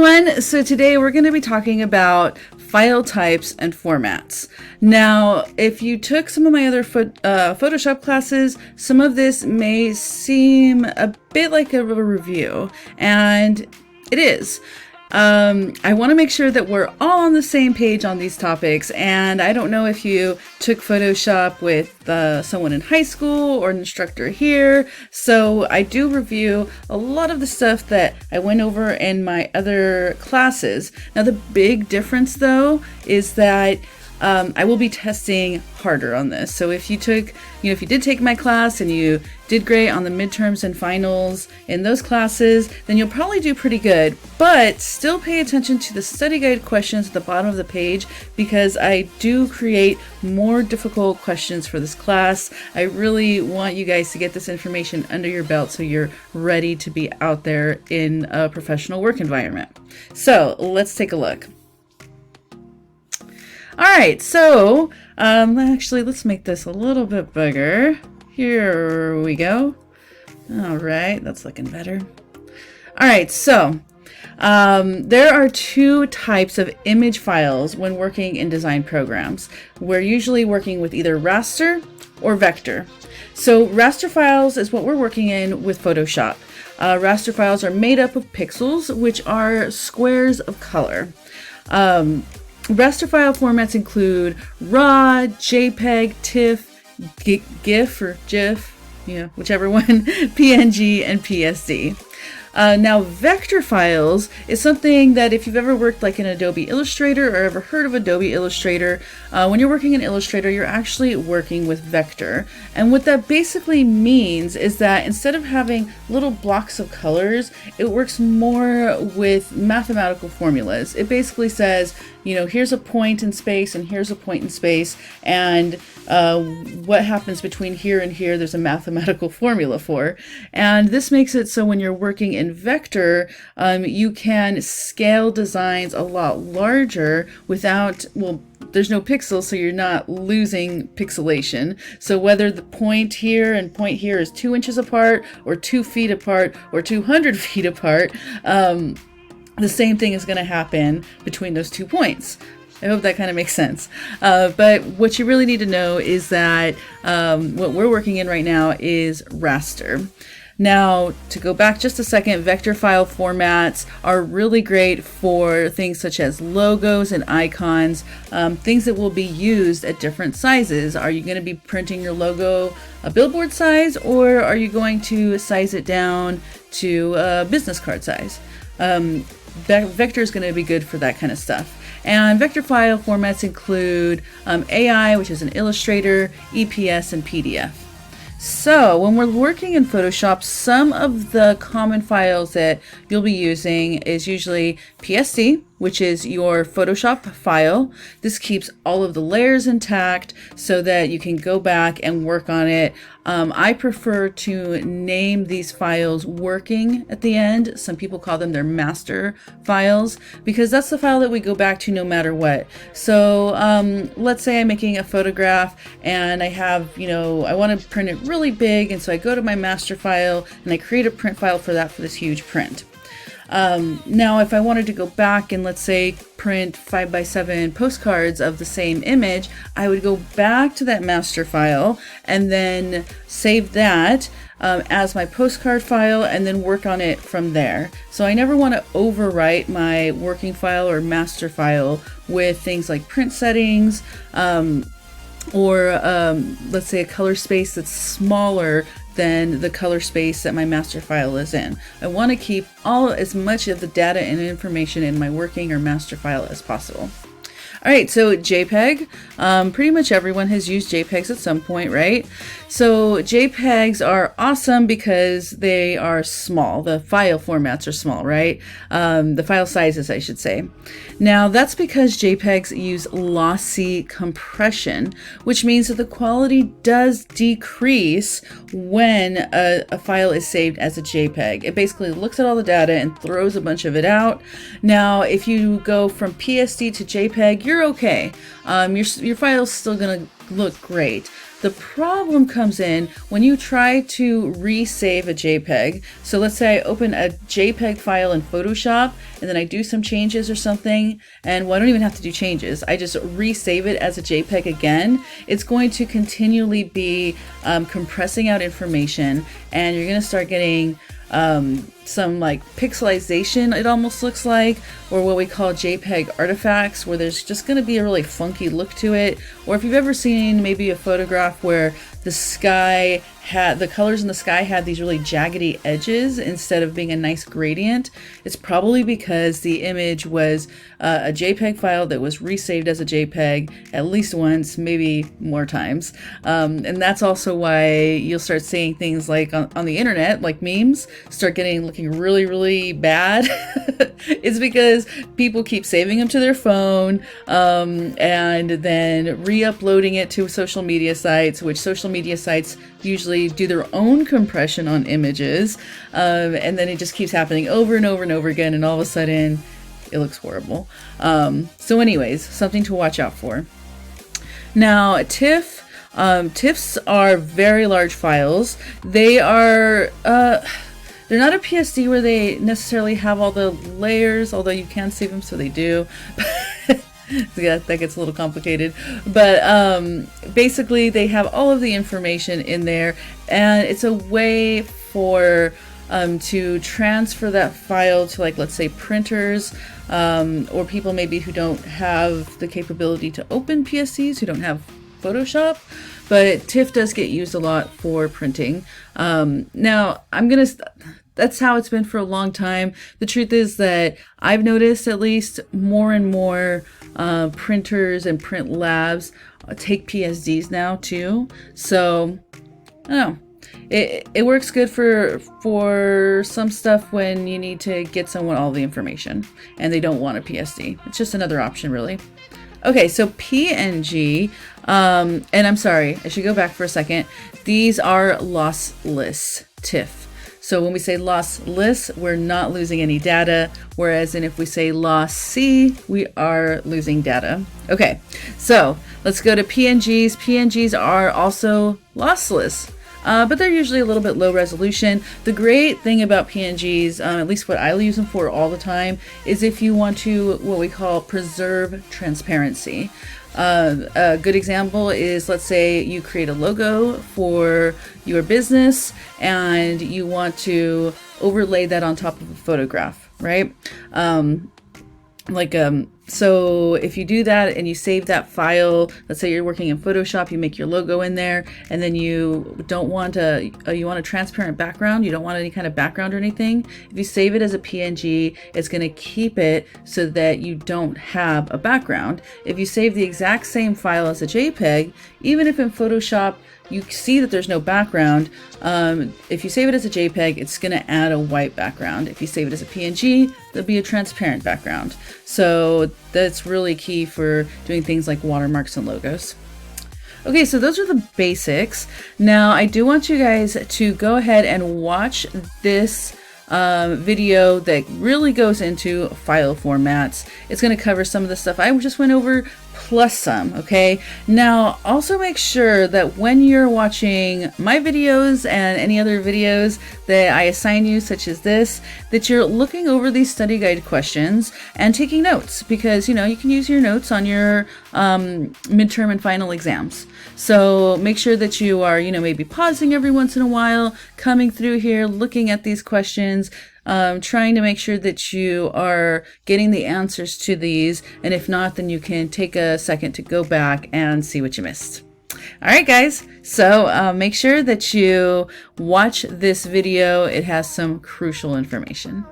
everyone. So today we're going to be talking about file types and formats. Now, if you took some of my other Photoshop classes, some of this may seem a bit like a review, and it is. I want to make sure that we're all on the same page on these topics, and I don't know if you took Photoshop with someone in high school or an instructor here, so I do review a lot of the stuff that I went over in my other classes. Now, the big difference though is that I will be testing harder on this. So if you did take my class and you did great on the midterms and finals in those classes, then you'll probably do pretty good, but still pay attention to the study guide questions at the bottom of the page, because I do create more difficult questions for this class. I really want you guys to get this information under your belt so you're ready to be out there in a professional work environment. So let's take a look. All right, so actually, let's make this a little bit bigger. Here we go. All right, that's looking better. All right, so there are two types of image files when working in design programs. We're usually working with either raster or vector. So raster files is what we're working in with Photoshop. Raster files are made up of pixels, which are squares of color. Raster file formats include RAW, JPEG, TIFF, GIF or GIF, whichever one, PNG, and PSD. Now, vector files is something that if you've ever worked like in Adobe Illustrator or ever heard of Adobe Illustrator, when you're working in Illustrator, you're actually working with vector. And what that basically means is that instead of having little blocks of colors, it works more with mathematical formulas. It basically says, here's a point in space and here's a point in space, and what happens between here and here, there's a mathematical formula for. And this makes it so when you're working in vector, you can scale designs a lot larger without, there's no pixels, so you're not losing pixelation. So whether the point here and point here is 2 inches apart or 2 feet apart or 200 feet apart, the same thing is going to happen between those 2 points. I hope that kind of makes sense. But what you really need to know is that what we're working in right now is raster. Now, to go back just a second, vector file formats are really great for things such as logos and icons, things that will be used at different sizes. Are you going to be printing your logo a billboard size, or are you going to size it down to a business card size? Vector is going to be good for that kind of stuff. And vector file formats include AI, which is an Illustrator, EPS, and PDF. So when we're working in Photoshop, some of the common files that you'll be using is usually PSD, which is your Photoshop file. This keeps all of the layers intact so that you can go back and work on it. I prefer to name these files working at the end. Some people call them their master files, because that's the file that we go back to no matter what. So let's say I'm making a photograph and I have, I want to print it really big, and so I go to my master file and I create a print file for that, for this huge print. Now, if I wanted to go back and let's say print 5x7 postcards of the same image, I would go back to that master file and then save that as my postcard file and then work on it from there. So I never want to overwrite my working file or master file with things like print settings, or let's say a color space that's smaller than the color space that my master file is in. I want to keep as much of the data and information in my working or master file as possible. All right, so JPEG, pretty much everyone has used JPEGs at some point, right? So JPEGs are awesome because they are small. The file formats are small, right? The file sizes, I should say. Now, that's because JPEGs use lossy compression, which means that the quality does decrease when a file is saved as a JPEG. It basically looks at all the data and throws a bunch of it out. Now, if you go from PSD to JPEG, you're okay. Your file's still gonna look great. The problem comes in when you try to resave a JPEG. So let's say I open a JPEG file in Photoshop and then I do some changes or something, and well, I don't even have to do changes. I just resave it as a JPEG again. It's going to continually be compressing out information, and you're gonna start getting some like pixelization, it almost looks like, or what we call JPEG artifacts, where there's just going to be a really funky look to it. Or if you've ever seen maybe a photograph where the sky had, the colors in the sky had these really jaggedy edges instead of being a nice gradient, it's probably because the image was a JPEG file that was resaved as a JPEG at least once, maybe more times. And that's also why you'll start seeing things like on the internet, like memes, start looking really, really bad. It's because people keep saving them to their phone and then re-uploading it to social media sites, which social media sites usually do their own compression on images, and then it just keeps happening over and over and over again, and all of a sudden it looks horrible. So anyways, something to watch out for. Now, TIFFs are very large files. They are they're not a PSD where they necessarily have all the layers, although you can save them, so they do. Yeah, that gets a little complicated, but basically they have all of the information in there, and it's a way for to transfer that file to, like, let's say printers, or people maybe who don't have the capability to open PSDs, who don't have Photoshop. But TIFF does get used a lot for printing. Now, that's how it's been for a long time. The truth is that I've noticed at least more and more printers and print labs take PSDs now too. So, I don't know. It works good for some stuff when you need to get someone all the information and they don't want a PSD. It's just another option, really. Okay, so PNG, and I'm sorry, I should go back for a second. These are lossless TIFF. So when we say lossless, we're not losing any data, whereas if we say lossy, we are losing data. Okay, so let's go to PNGs. PNGs are also lossless. But they're usually a little bit low resolution. The great thing about PNGs, at least what I use them for all the time, is if you want to, what we call, preserve transparency. A good example is, let's say you create a logo for your business and you want to overlay that on top of a photograph, right? So if you do that and you save that file, let's say you're working in Photoshop, you make your logo in there, and then you don't want you want a transparent background, you don't want any kind of background or anything. If you save it as a PNG, it's going to keep it so that you don't have a background. If you save the exact same file as a JPEG, even if in Photoshop you see that there's no background, if you save it as a JPEG, it's going to add a white background. If you save it as a PNG, there'll be a transparent background. So that's really key for doing things like watermarks and logos. Okay, so those are the basics. Now, I do want you guys to go ahead and watch this video that really goes into file formats. It's going to cover some of the stuff I just went over, plus some. Okay, now also make sure that when you're watching my videos and any other videos that I assign you, such as this, that you're looking over these study guide questions and taking notes, because you can use your notes on your midterm and final exams. So make sure that you are maybe pausing every once in a while, coming through here, looking at these questions, trying to make sure that you are getting the answers to these, and if not, then you can take a second to go back and see what you missed. All right, guys, so make sure that you watch this video. It has some crucial information.